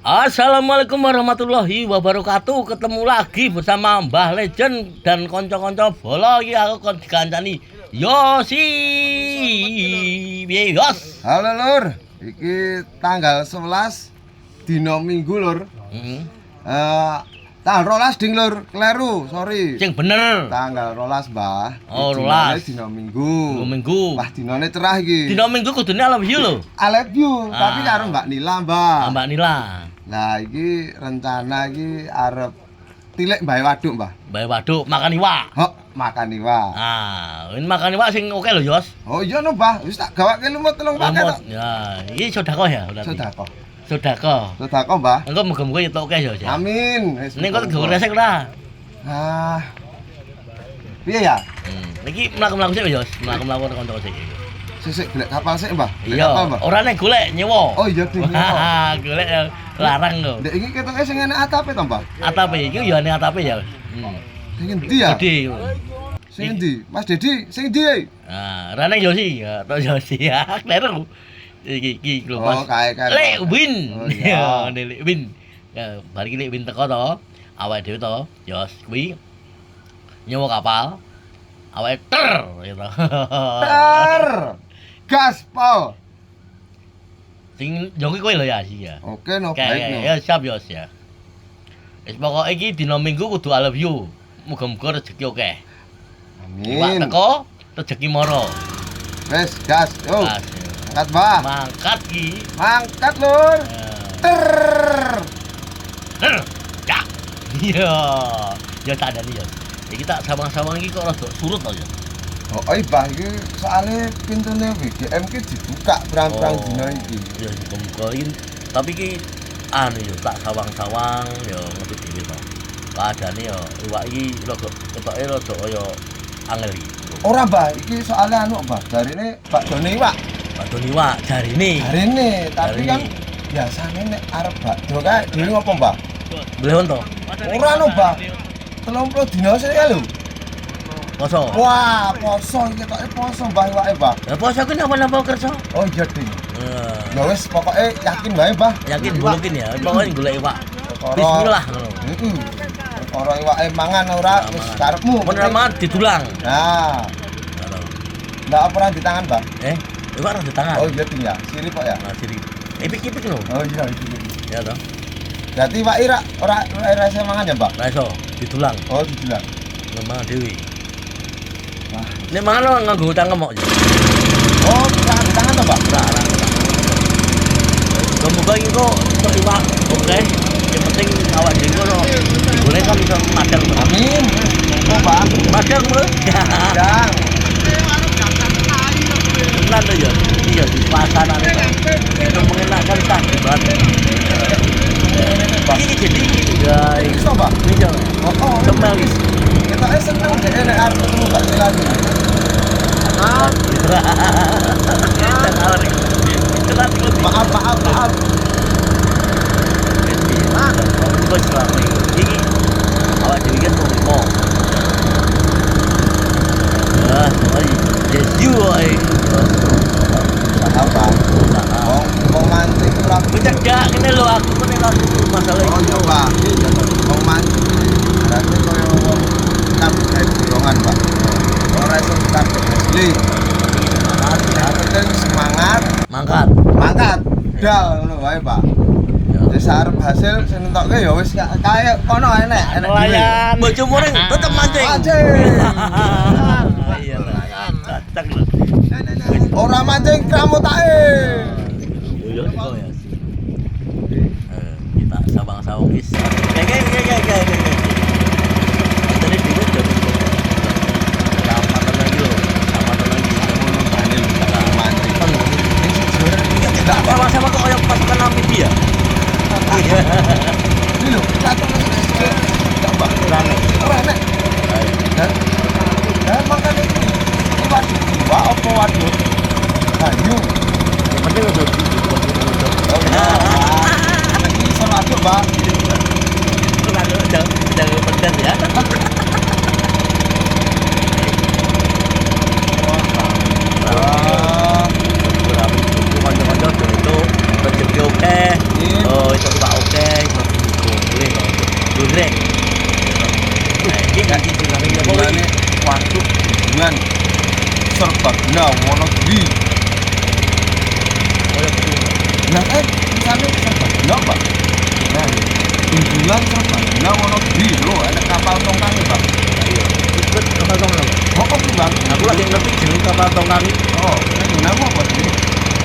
Assalamualaikum warahmatullahi wabarakatuh. Ketemu lagi bersama Mbah Legend dan konco-konco bola. Iki aku kon dikancani Yosi. Piye, Yos? Halo Lur, iki tanggal 11 dino Minggu Lur. Tanggal 12 ding Lur, kleru, sorry. Sing bener. Tanggal 12, Mbah. Oh, Dinone 12. dino Minggu. Minggu. Wah, dinone cerah iki. Dino Minggu kudune I love you lho. I love you, tapi karo Mbak Nila, Mbah. Mbak Nila. Nah, iki rencana iki arep tilik Mbah Waduk, Mbah. Mbak Waduk makan iwak. Hok, makan iwak. Ini makan iwak sing oke lho, Yos. Oh iya no, Mbah. Wis tak gawake lumut telung paket tok. Ya, iki sedekah ya berarti. Sedekah. Sedekah. Sedekah, Mbah. Engko muga-muga ya oke ya. Amin. Ning kok gawe resek ora? Ah. Piye ya? Niki mlaku-mlaku sik, Yos. Mlaku-mlaku kanca sik. Sisik golek kapal sik, Mbah. Iya, ora nek golek nyewa. Oh iya, ding. Hahaha, golek larang kok. Ndek iki ketoke sing enak atape to, Mbah? Atape iki ya nek atape ya. Sing endi ya? Gede. Sing endi? Mas Dedi, sing endi? Ah, rane Yosi, ya, tok Yosi ya. Kleru. Iki lho, Mas. Oh, kae. Lek win. Oh, iya. Ya, Lek win. Ya, bar iki Lek win teko to. Awake dhewe to, Yos kuwi nyewa kapal. Awake ter gitu. Ter. Gaspol. Sing jongi kowe lho ya, sih ya. Oke, no, Oke, baik no. ya siap Yos ya. Wis pokoke iki dina Minggu kudu I love you. Muga-muga rezeki oke. Iwak Amin. teko, rezeki moro. Wes, gas. Yo. Gas. Angkat, Mbah. Mangkat ki. Mangkat, Lur. Ter. Ya. Iya. Ya tak ada nih ya. Iki tak sawang-sawang iki kok rada surut to ya. Oh, Mbah iki soalnya pintune WGM ki dibuka berang-berang dina iki. Ya muga-muga iki tapi iki anu ya tak sawang-sawang ya ngerti dhewe to. Keadaane ya iwak iki rada ketoke rada kaya angel iki. Ora, Mbah, iki soalnya anu, Mbah. Jarine bakdone iwak. Bakdo iwak jarine. Jarine, tapi Jarine. kan biasane nek arep bakdo kae dhewe ngopo, Mbah? Belehon to. Ora no, Mbah. 30 dina sik ya lho. Poso. Wah, poso iki ketoke poso, Mbah, iwake, Mbah. Ya poso ku napa-napa kerja. Oh iya, Ding. Eh, Ya wis pokoke yakin bae, Mbah. yakin mungkin ya. Pokoknya golek iwak. Perkara- Bismillah ngono. Heeh. Perkara iwake mangan ora wis karepmu. Bener amat didulang. Nah, ndak apa di tangan, Mbah. Iwak ora di tangan. Oh iya, Ding ya. Sirip kok ya. Nah, siri. Ipik-ipik lho. Oh iya, iki. Ya toh. Berarti iwak ora rasa mangan ya, Mbah? Ra iso didulang. Oh, dibilang. Ngemang dhewe. Wah. Nek mangan lo nganggo utang kemok. Oh, tangan di tangan to, Mbah? Ora. Semoga iki kok untuk iwak oke. Yang penting awak dhewe kono digoreng kan bisa madang. Amin. Oh, Mbah. Madang lho. Sedang. Tenan lho ya. Iya di pasarane to. Itu mengenakan sakit banget. Ini jadi ya Iso, Mbah. iya. Oh, Cemel iki. ketoke seneng dhek nek arep ketemu Mbak Sila iki. Maaf, maaf, maaf. Bos selama ini awak dewi kan mau sorry yes you Maaf, Pak. Wong mancing ora menjaga ini lo aku pun laku masalah Oh iya, Pak. Wong mancing berarti koyo wong kang gawe dorongan, Pak. Ora iso kabeh asli. Yang penting semangat, mangkat mangkat. Dal ngono wae, Pak. Wis arep hasil sing entokke ya wis kaya kono enek dhewe. bojo muring tetep mancing Mancing. iya kacang lho Ora mancing kramutake. iya kok ya kita sabang-sabang is kayak tadi duit jadi ramatan lagi loh ramatan lagi Ngono bane mancing. enggak sama-sama kok kayak pasukan amfibi ya Ini lho, latar enggak, Mbak. rame Ora enek. Makanya ini waduh jiwa apa waduh banyu. yang penting udah Oh iya. Ini iso waduh, Mbak. jangan pedas ya Wah. kanca-kanca itu rezeki oke Iya. oh itu Pak oke Serbaguna Wonogiri. Nah, misalnya Serbaguna, Pak. Nah, Tunjungan Serbaguna Wonogiri lho, ada kapal tongkangnya, Pak. Iya. Ikut kapal tongkang. Oh, kok Bang? Aku lagi ngerti jeneng kapal tongkang iki. Oh, itu nama apa sih?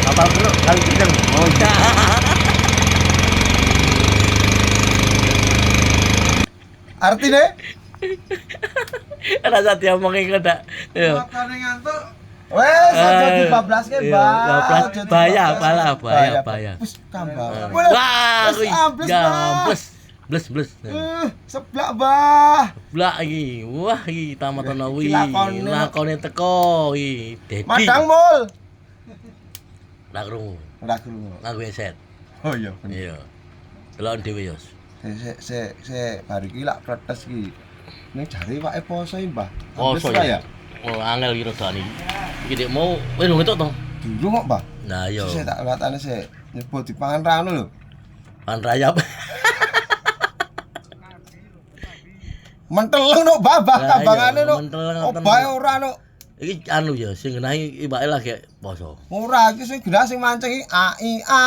Kapal kali kenceng. Oh, iya. Artinya? Rasa diomongin kok. Iya. Makane ngantuk. Wes, aja di 14 ke, Iya, Bang. 12. Bahaya. Wis tambah. Wah, Wis ambles, Bah. Bles. Seblak, Bah. Blak iki. Wah, iki tamatan wi. Lakone. Lakone teko iki. Dedi. Madang mul. Ora krungu. Ora krungu. Nganggo headset. Oh iya, bener. Iya. Delok dhewe yo. Se bar iki lak protes iki. Ning jare wake poso iki, Mbah. Poso Ambles ya. Oh, angel iki rodane. Iki dek mau wis lho ngetok to. Dulu kok, Mbah. Nah, yo. Saya tak lihatane se nyebut dipangan rano lho. Pan rayap. Menteleng no, Bah, Lah, kambangane iya, no. menteleng Oh, ngoten. bae ora no. Iki anu ya sing genahi ibake lagi poso. Ora iki sing genah sing mancing iki a i a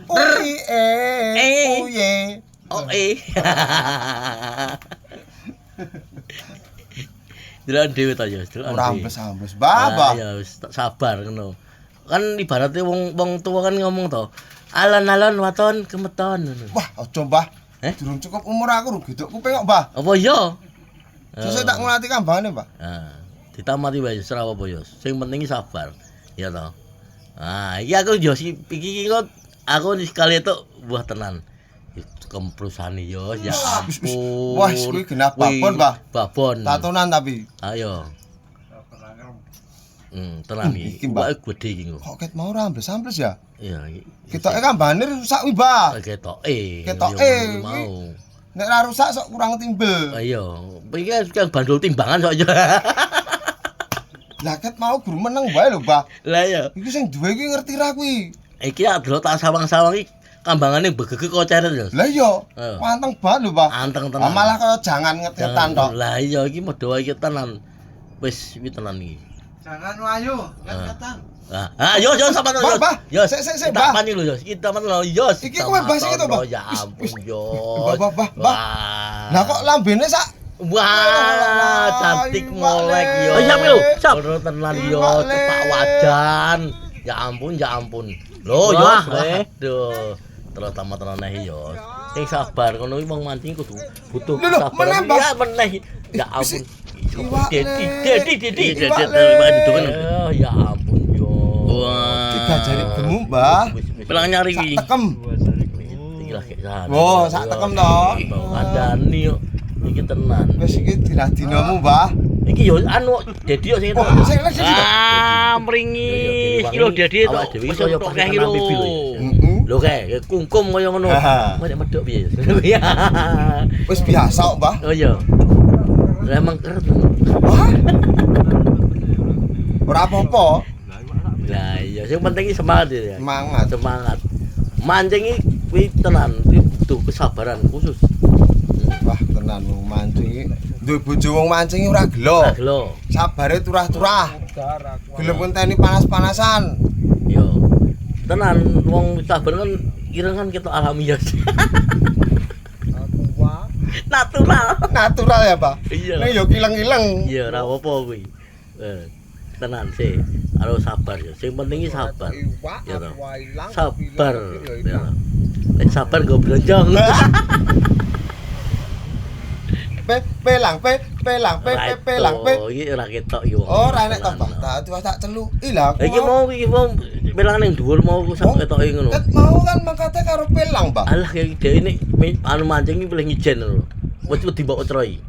u i e u ye. Oh Delok dhewe to ya, delok Ora dhewe. ambles, Bah. Ya wis sabar ngono. Kan ibaratnya wong tua kan ngomong to, alon-alon waton kemeton ngono. Wah, aja, Mbah. Durung cukup umur aku rung geduk kuping kok, Mbah. Apa iya? Sesuk tak ngelatih kambangane, Mbah. Nah, ditamati wae ora apa ya. Sing penting sabar. Ya to. Ah, iki aku yo iki kok aku sekali itu buah tenan. Kemprusane yo ya ampun. Wah, kuwi genah babon, Mbah. Babon. Tatonan tapi. Ayo. Tenan iki. Iki, Mbah. Mbak gede iki kok. Kok ket mau ora ambles ya? Iya, iki. Ketoke kambangane rusak wi, Mbah. Ketoke. Ketoke, Yo, mau. Nek ora rusak sok kurang timbel. Ayo, iki kan bandul timbangan sok aja. Lah ket mau guru meneng wae lho, Mbah. Lah ya, Iki sing duwe iki ngerti ra kuwi. iki adro tak sawang-sawang iki kambangane begege koceret ya. Lah iya, Ayo. manteng banget lho, Mbah. Anteng Lah tenan. malah kaya jangan ngetetan tok. Lah iya iki medho iki tenan. Wis iki tenan iki. Jangan wayu, ngetetan. Yo sama to. Bah, Yo, sik, kita Bah. mani lho, yo. Kita man lho, yo. Iki kowe bahas iki to, Bah? Ya ampun, yo. Bah. Wah. Lah kok lambene sak Wah, cantik molek yo. Oh, siap, Mil, siap. Tenan yo, cepak wajan. Ya ampun. Loh, yo. Waduh. Terus tamat tenan yo. Sing sabar ngono iki wong mancing kudu butuh Lho, sabar. meneh, Bah. Ya meneh. Ya ampun. Iwak, Dedi. Iwak, Ya ampun yo. Wah. 3 jari gemu, Mbah. Pelang nyari Sak iki. tekem. Iki lagi sana. Oh, sak tekem to. Kandani yo. Iki tenan. Wis iki dinah-dinamu, Mbah. Iki yo anu Dedi yo sing itu. Wah, sing lagi sih. Ah, mringis. Iki lho Dedi to. Awak dhewe Wis kaya tok pakai iki lho. bibi lho. Heeh. Lho kae kungkum kaya ngono. Ha. Kok medhok piye? Wis biasa kok, Mbah. Oh iya. Lah emang keret. Wah. Ora apa-apa. Lah iya, sing penting iki semangat ya. Semangat. Semangat. Mancing iki kuwi tenan, kuwi butuh kesabaran khusus. Wah, tenan wong mancing iki. Duwe bojo wong mancing iki ora gelo. Lah lho. Sabare turah-turah. Gelem ngenteni panas-panasan. Yo. Tenan wong sabar kan kira kan kita alamiah. Natural ya, Pak. Iya. Nek yo kileng-kileng. Iya, ora apa kuwi. Tenan sih, harus sabar ya. Sing penting iki sabar. Ya toh. Sabar. Ya. Nek sabar go blonjong. Pelang. Iki ora ketok iki wong. Ora enek to, Pak. Tak celu. Ilah. Iki mau pelang ning dhuwur mau sak ketoke ngono. Ket mau kan mangkate karo pelang, Pak. Alah kayak dhewe nek anu mancing iki boleh ngijen lho. Wis mbok ucroi.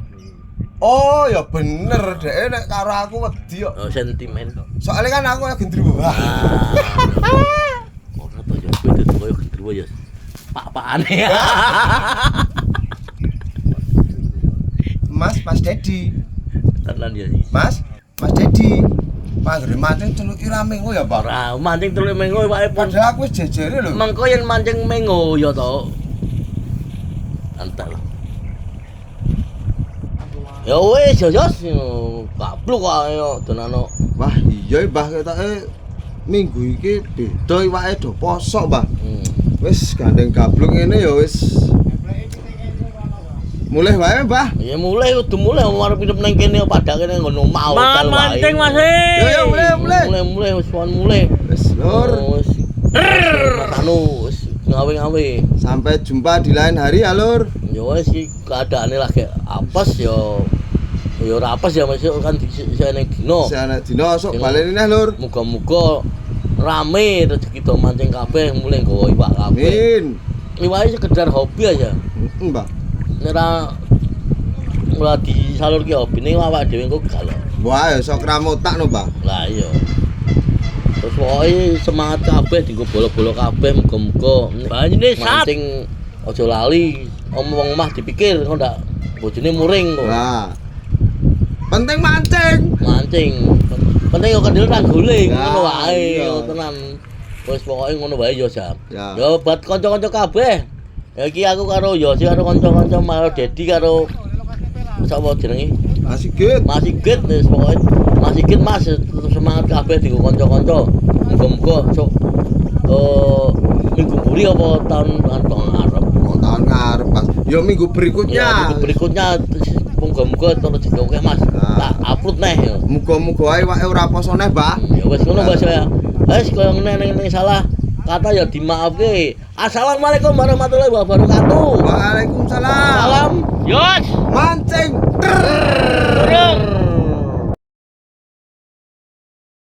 Oh, ya bener dhek nek karo aku wedi kok. Oh, sentimen. Soale kan aku lagi ndriwo. Ora to yo kuwi dudu koyo gendruwo yo. Pak-pakane. Mas Dedi. Tenan ya. Mas Dedi. Panggere mancing celuki rame kok ya, Pak. Ora mancing teluk mengo wae pun. Padahal aku wis jejere lho. Mengko yen mancing mengo ya to. Antak lho. Ya wis Yos, kapluk ayo donano. Wah, iya Mbah ketoke minggu iki beda iwake do posok, Mbah. Wis gandeng gablung ngene ya wis. Mulih wae, Mbah. Ya mulai kudu mulai arep hidup nang kene padha kene ngono mau Man mancing Mas. Yo mulai. Mulai wis mulai. Wis lur. Wis. Anu wis ngawe-ngawe. Sampai jumpa di lain hari ya, Lur. Ya wis iki keadaane lagi apes ya. Ya ora apes ya masuk kan sene dino. Sana dino sok baleni neh, Lur. Muga-muga rame rezeki do mancing kabeh mulai nggawa iwak kabeh. Amin. Iwake sekedar hobi aja. Mbah. Nek ora disalurke hobine awake dhewe engko gak lho. Wah, ya sok ramotak no, Mbah. Lah iya. Terus pokoke semangat kabeh dienggo bolo-bolo kabeh muga-muga Banjine sat. mancing aja lali. Omong omah dipikir kok ndak bojone muring kok. Nah. Penting mancing. Mancing. Penting yo kendel tak guling Ya, ngono wae iya. tenan. Wis pokoke ngono wae yo, Jam. Ya. Yo buat kanca-kanca kabeh. Ya iki aku karo Yosi karo kanca-kanca karo Dedi karo sapa jenenge? Masih git. Mas Sigit wis pokoke Mas Sigit Mas tetep semangat kabeh dienggo kanca-kanca. Muga-muga sok minggu buri apa tahun arep. Oh, tahun ngarep, Mas. Yo minggu berikutnya. Ya minggu berikutnya muga-muga terus digoke Mas. Nah. Tak upload neh yo. Muga-muga ae iwake ora poso neh, Mbah. Ya wis ngono Mas ya. Wis koyo ngene salah kata ya dimaafke. Assalamualaikum warahmatullahi wabarakatuh. Waalaikumsalam. Salam. Yos. Mancing. Turun.